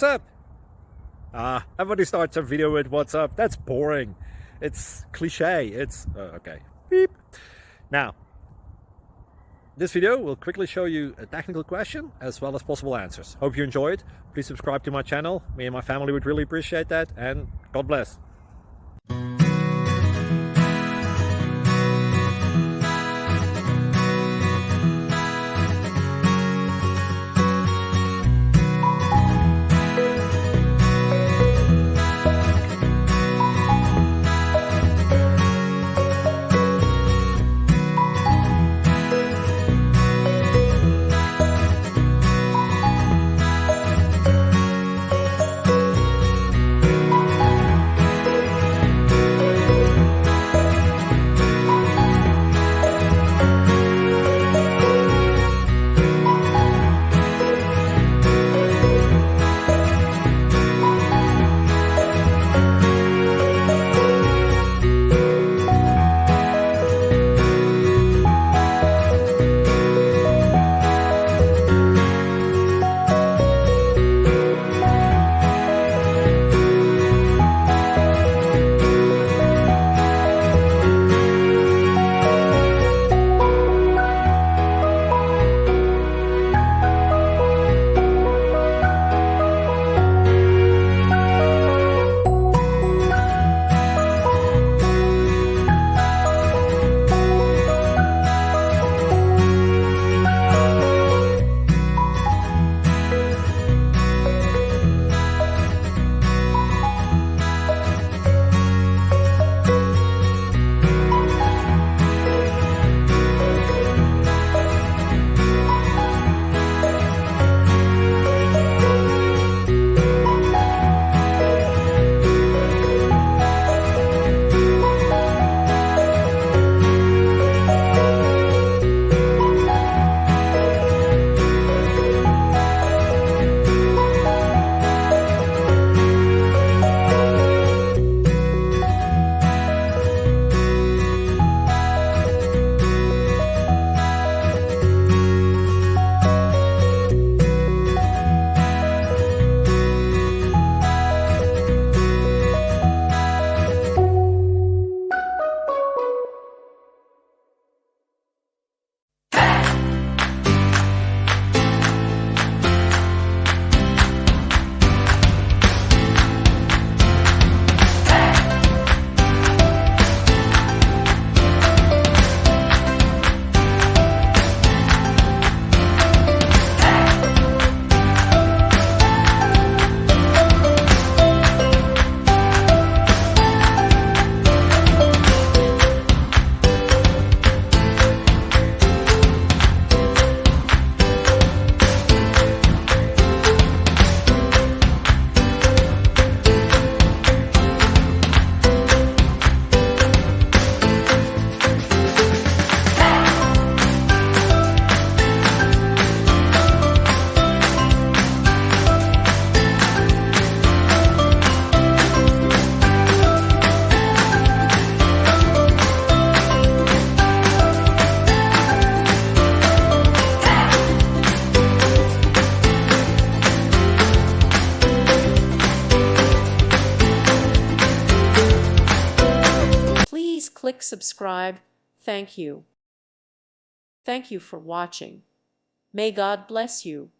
what's up? Everybody starts a video with what's up. That's boring. It's cliche. It's okay. Beep. Now, this video will quickly show you a technical question as well as possible answers. Hope you enjoyed. Please subscribe to my channel. Me and my family would really appreciate that, and God bless. Click subscribe. Thank you. Thank you for watching. May God bless you.